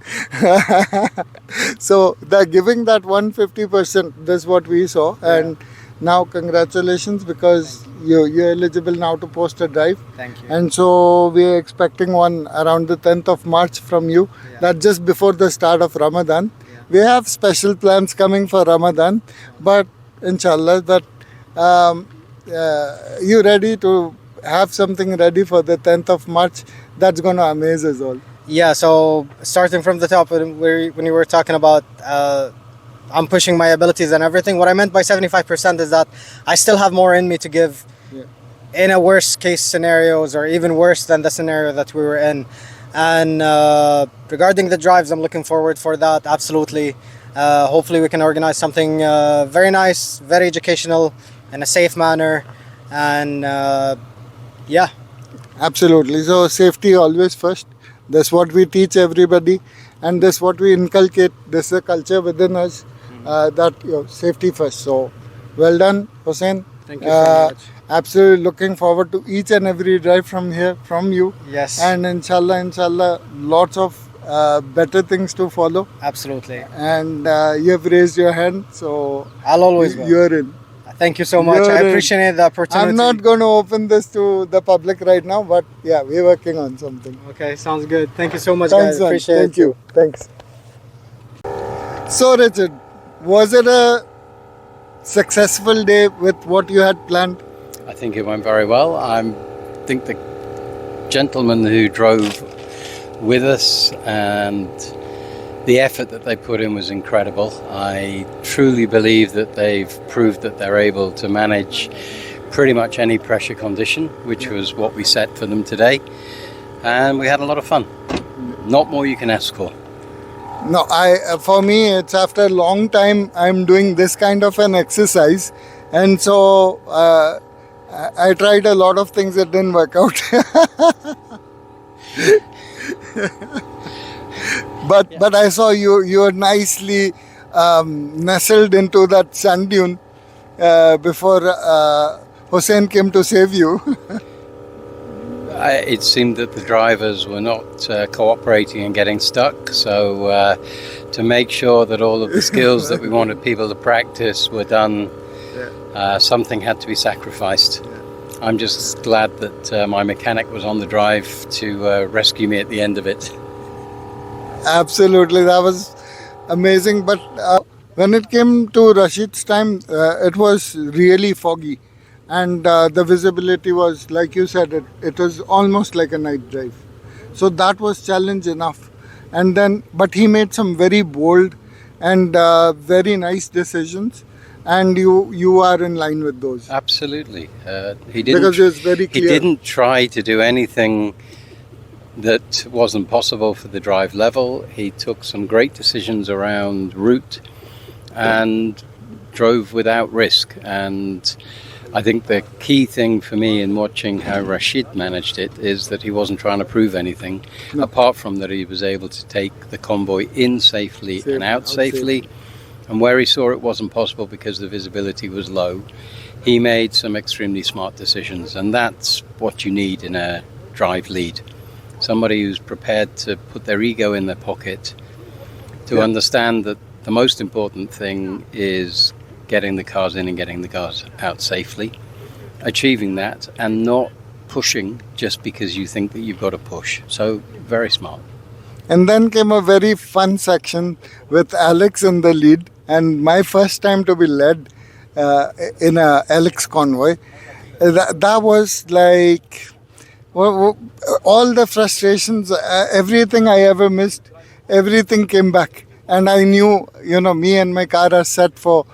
So giving that 150%, that's what we saw. And now congratulations, because you're eligible now to post a drive. Thank you. And so we're expecting one around the 10th of March from you. Yeah. That's just before the start of Ramadan. We have special plans coming for Ramadan, but inshallah, you ready to have something ready for the 10th of March? That's going to amaze us all. Yeah, so starting from the top, when you were talking about I'm pushing my abilities and everything, what I meant by 75% is that I still have more in me to give in a worst case scenarios, or even worse than the scenario that we were in. And regarding the drives, I'm looking forward for that, absolutely. Hopefully we can organize something very nice, very educational, in a safe manner. And yeah. Absolutely. So safety always first. That's what we teach everybody, and that's what we inculcate. This is a culture within us, that safety first. So well done, Hussein. Thank you so much. Absolutely looking forward to each and every drive from here, from you. Yes. And inshallah, lots of better things to follow. Absolutely. And you have raised your hand, so I'll always go. you're in. Thank you so much. You're I in. appreciate the opportunity. I'm not going to open this to the public right now, but yeah, we're working on something. Okay, sounds good. Thank you so much, Thanks, guys. man. Appreciate Thank it. you. Thanks. So, Richard, was it a successful day with what you had planned? I think it went very well. I think the gentlemen who drove with us and the effort that they put in was incredible. I truly believe that they've proved that they're able to manage pretty much any pressure condition, which was what we set for them today. And we had a lot of fun. Not more you can ask for. No, for me, it's after a long time I'm doing this kind of an exercise. And so I tried a lot of things that didn't work out. But I saw you were nicely nestled into that sand dune before Hussein came to save you. It seemed that the drivers were not cooperating and getting stuck. So to make sure that all of the skills that we wanted people to practice were done, something had to be sacrificed. I'm just glad that my mechanic was on the drive to rescue me at the end of it. Absolutely, that was amazing. But when it came to Rashid's time, it was really foggy, and the visibility was, like you said, it was almost like a night drive. So that was challenge enough. And then, but he made some very bold and very nice decisions, and you are in line with those. Absolutely. He Because it's very He clear. didn't try to do anything that wasn't possible for the drive level. He took some great decisions around route and drove without risk. And I think the key thing for me in watching how Rashid managed it is that he wasn't trying to prove anything, apart from that he was able to take the convoy in safely and out safely. And where he saw it wasn't possible because the visibility was low, he made some extremely smart decisions. And that's what you need in a drive lead. Somebody who's prepared to put their ego in their pocket, to understand that the most important thing is getting the cars in and getting the cars out safely, achieving that, and not pushing just because you think that you've got to push. So very smart. And then came a very fun section with Alex in the lead, and my first time to be led in a Alex convoy. That was like all the frustrations, everything I ever missed, everything came back, and I knew, me and my car are set for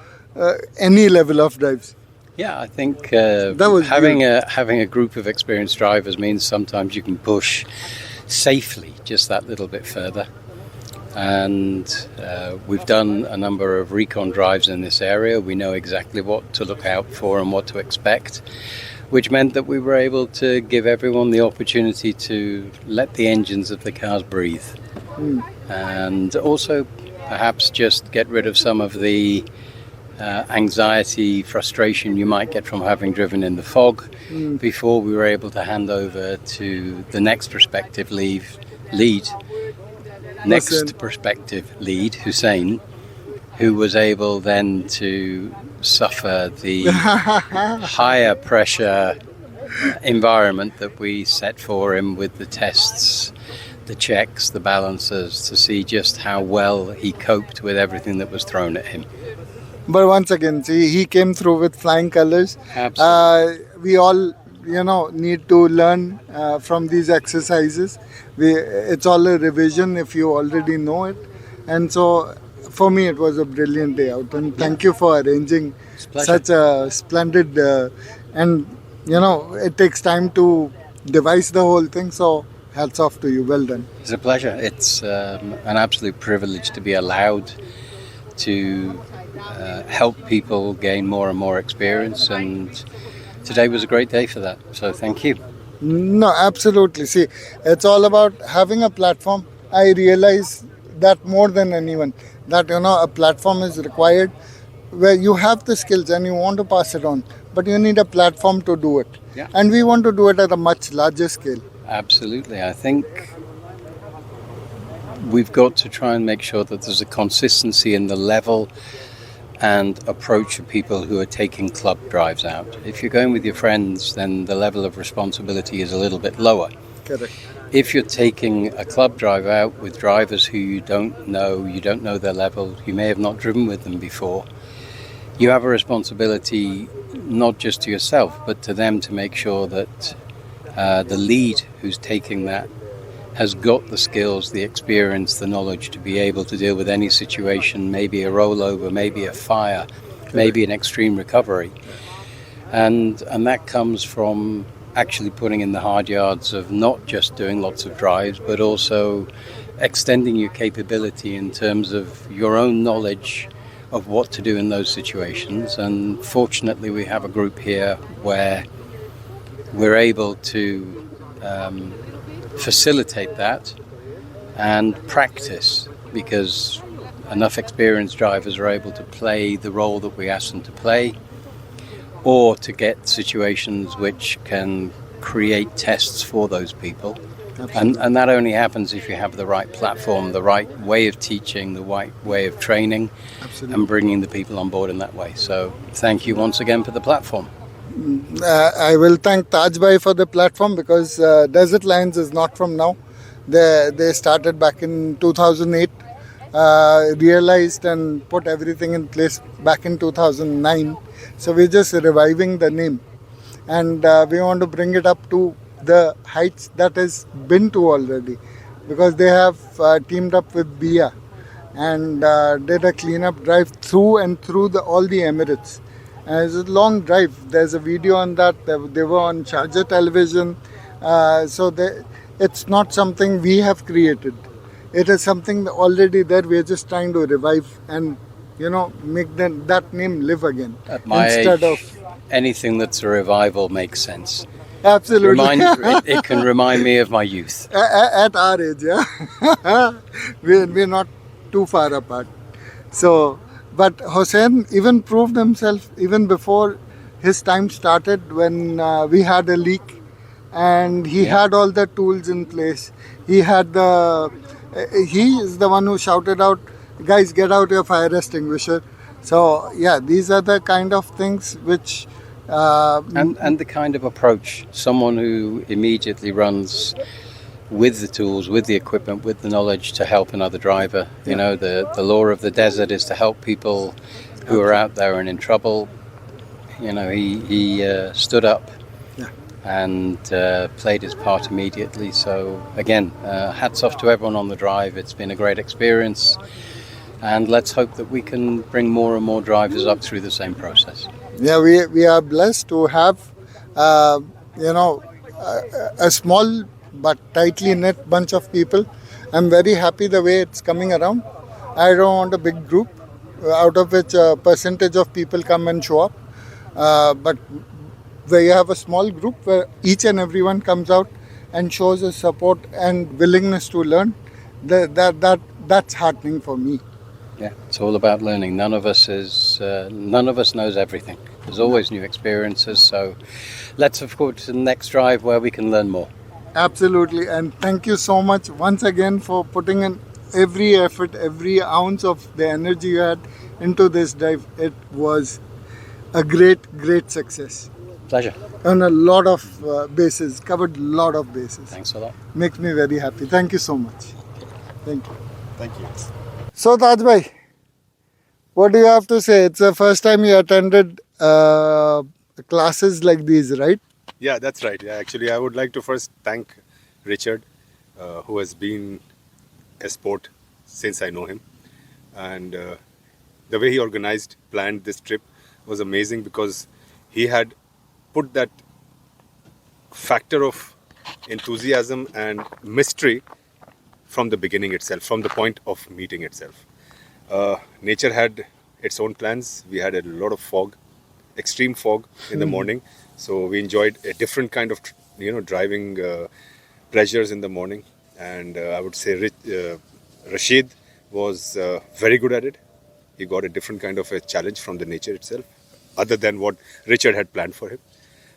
any level of drives. Yeah, I think was having a group of experienced drivers means sometimes you can push safely just that little bit further. And we've done a number of recon drives in this area. We know exactly what to look out for and what to expect, which meant that we were able to give everyone the opportunity to let the engines of the cars breathe. And also perhaps just get rid of some of the anxiety, frustration you might get from having driven in the fog before we were able to hand over to the next prospective lead, Hussein, who was able then to suffer the higher pressure environment that we set for him with the tests, the checks, the balancers, to see just how well he coped with everything that was thrown at him. But once again, see, he came through with flying colors. Absolutely. We all, need to learn from these exercises. It's all a revision if you already know it. And so, for me, it was a brilliant day out. And thank you for arranging such a splendid, and, it takes time to devise the whole thing. So, hats off to you. Well done. It's a pleasure. It's an absolute privilege to be allowed to help people gain more and more experience, and today was a great day for that, so thank you. No, absolutely. See, it's all about having a platform. I realize that more than anyone, that a platform is required where you have the skills and you want to pass it on, but you need a platform to do it. And we want to do it at a much larger scale. Absolutely. I think we've got to try and make sure that there's a consistency in the level and approach of people who are taking club drives out. If you're going with your friends, then the level of responsibility is a little bit lower. Correct. If you're taking a club drive out with drivers who you don't know their level, you may have not driven with them before, you have a responsibility not just to yourself, but to them, to make sure that the lead who's taking that has got the skills, the experience, the knowledge to be able to deal with any situation, maybe a rollover, maybe a fire, maybe an extreme recovery. And that comes from actually putting in the hard yards of not just doing lots of drives, but also extending your capability in terms of your own knowledge of what to do in those situations. And fortunately, we have a group here where we're able to facilitate that and practice, because enough experienced drivers are able to play the role that we ask them to play, or to get situations which can create tests for those people. And that only happens if you have the right platform, the right way of teaching, the right way of training. Absolutely. And bringing the people on board in that way. So thank you once again for the platform. I will thank Taj Bhai for the platform, because Desert Lions is not from now. They started back in 2008, realized and put everything in place back in 2009. So we're just reviving the name, and we want to bring it up to the heights that has been to already, because they have teamed up with BIA and did a cleanup drive through and through all the Emirates. And it's a long drive. There's a video on that. They were on Sharjah television. It's not something we have created. It is something already there. We're just trying to revive and, make that name live again. At my instead age, of anything that's a revival makes sense. absolutely It can remind me of my youth. at our age, yeah. we're not too far apart. So, but Hussein even proved himself even before his time started, when we had a leak, and he had all the tools in place. He is the one who shouted out, "Guys, get out your fire extinguisher." So yeah, these are the kind of things which And the kind of approach, someone who immediately runs with the tools, with the equipment, with the knowledge to help another driver. You know, the law of the desert is to help people who are out there and in trouble. You know, he stood up and played his part immediately. So again, hats off to everyone on the drive. It's been a great experience, and let's hope that we can bring more and more drivers up through the same process. Yeah, we are blessed to have, a small but tightly knit bunch of people. I'm very happy the way it's coming around. I don't want a big group out of which a percentage of people come and show up. But where you have a small group where each and everyone comes out and shows his support and willingness to learn, that's heartening for me. Yeah, it's all about learning. None of us knows everything. There's always new experiences. So let's of course to the next drive where we can learn more. Absolutely, and thank you so much once again for putting in every effort, every ounce of the energy you had into this drive. It was a great success. Pleasure. On a lot of bases, covered a lot of bases. Thanks a lot. Makes me very happy. Thank you so much. Thank you. Thank you. So Taj bhai, what do you have to say? It's the first time you attended classes like these, right? Yeah, that's right. Yeah, actually, I would like to first thank Richard, who has been a sport since I know him. And the way he planned this trip was amazing, because he had put that factor of enthusiasm and mystery from the beginning itself, from the point of meeting itself. Nature had its own plans. We had a lot of fog, extreme fog in the morning. So we enjoyed a different kind of, driving pleasures in the morning. And I would say Rashid was very good at it. He got a different kind of a challenge from the nature itself, other than what Richard had planned for him.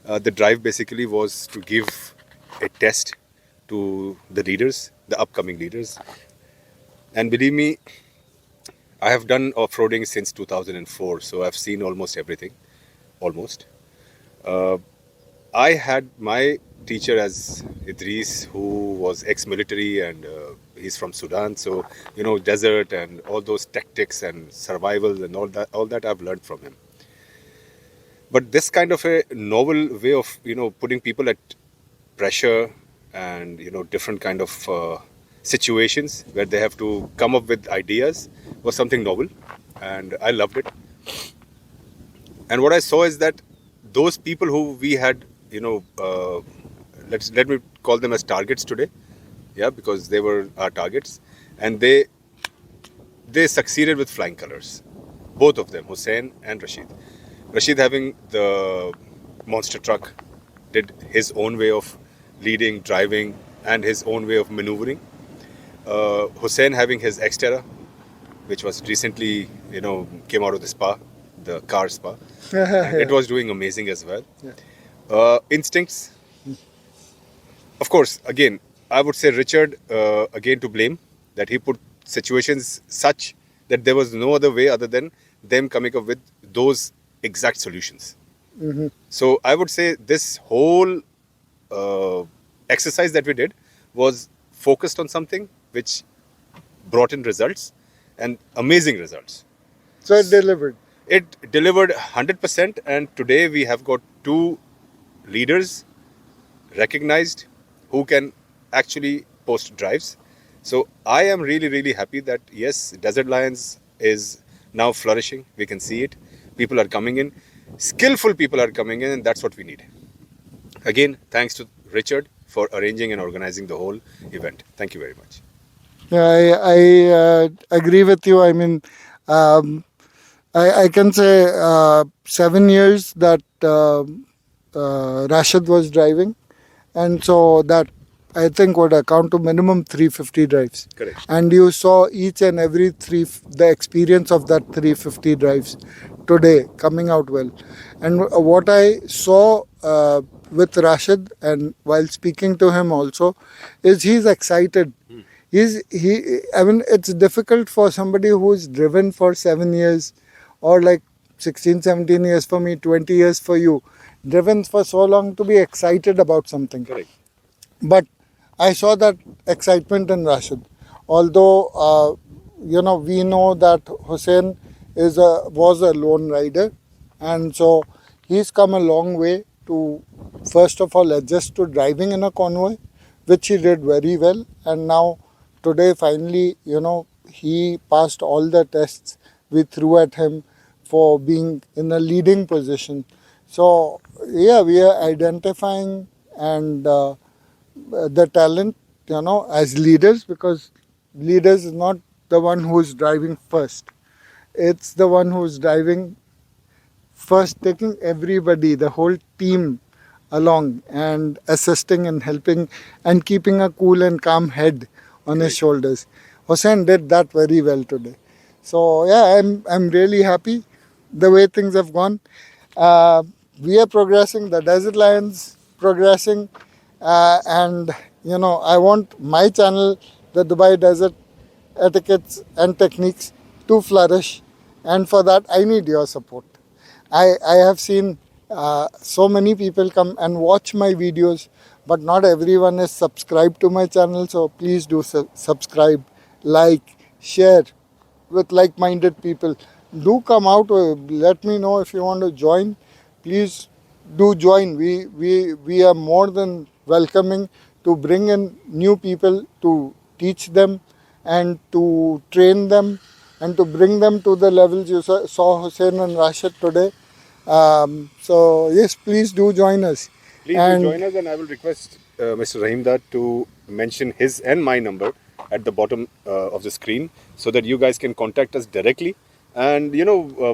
The drive basically was to give a test to the leaders, the upcoming leaders. And believe me, I have done off-roading since 2004, so I've seen almost everything, almost. I had my teacher as Idris, who was ex-military, and he's from Sudan. So, desert and all those tactics and survival and all that I've learned from him. But this kind of a novel way of, putting people at pressure and, different kind of situations where they have to come up with ideas was something novel, and I loved it. And what I saw is that those people who we had, let me call them as targets today, because they were our targets, and they succeeded with flying colors, both of them, Hussein and Rashid. Rashid, having the monster truck, did his own way of leading, driving, and his own way of maneuvering. Hussein having his Xterra, which was recently, came out of the spa, the car spa. It was doing amazing as well. Instincts. Of course, again, I would say Richard, again to blame, that he put situations such that there was no other way other than them coming up with those exact solutions. So I would say this whole exercise that we did was focused on something which brought in results and amazing results. So it delivered. It delivered 100%, and today we have got 2 leaders recognized who can actually post drives. So I am really, really happy that yes, Desert Lions is now flourishing. We can see it. People are coming in. Skillful people are coming in, and that's what we need. Again, thanks to Richard for arranging and organizing the whole event. Thank you very much. Yeah, I agree with you. I mean, I can say 7 years that Rashid was driving, and so that I think would account to minimum 350 drives. Correct. And you saw each and every the experience of that 350 drives today coming out well. And what I saw with Rashid, and while speaking to him also, is he's excited. I mean, it's difficult for somebody who's driven for 7 years, or like 16, 17 years for me, 20 years for you, driven for so long, to be excited about something. Correct. But I saw that excitement in Rashid. Although, we know that Hussein was a lone rider, and so he's come a long way to, first of all, adjust to driving in a convoy, which he did very well. And now, today, finally, he passed all the tests we threw at him for being in a leading position. So, yeah, we are identifying and the talent, as leaders, because leaders is not the one who is driving first. It's the one who is driving first, taking everybody, the whole team along and assisting and helping and keeping a cool and calm head on his shoulders. Hussein did that very well today. So yeah, I'm really happy the way things have gone. We are progressing, the Desert Lions progressing, and I want my channel, the Dubai Desert Etiquettes and Techniques, to flourish, and for that I need your support. I have seen so many people come and watch my videos, but not everyone is subscribed to my channel, so please do subscribe, like, share with like-minded people. Do come out, let me know if you want to join. Please do join. We are more than welcoming to bring in new people, to teach them and to train them and to bring them to the levels you saw Hussein and Rashid today. So yes, please do join us. Please do join us, and I will request Mr. Rahimdad to mention his and my number at the bottom of the screen, so that you guys can contact us directly. And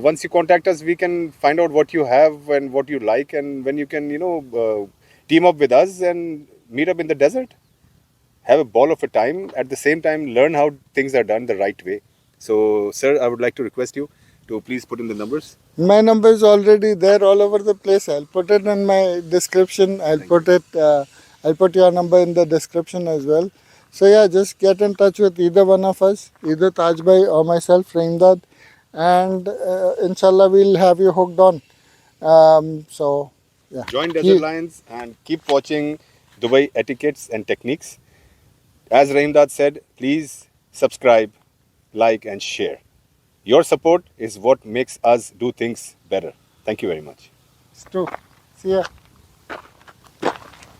once you contact us, we can find out what you have and what you like, and when you can team up with us and meet up in the desert, have a ball of a time, at the same time learn how things are done the right way. So sir, I would like to request you to please put in the numbers. My number is already there all over the place. I'll put it in my description. I'll put your number in the description as well. So yeah, just get in touch with either one of us, either Taj Bhai or myself, Rahimdad, and inshallah we'll have you hooked on. So yeah, join Desert Lions and keep watching Dubai Etiquettes and Techniques. As Rahimdad said, please subscribe, like and share. Your support is what makes us do things better. Thank you very much. It's true. See ya.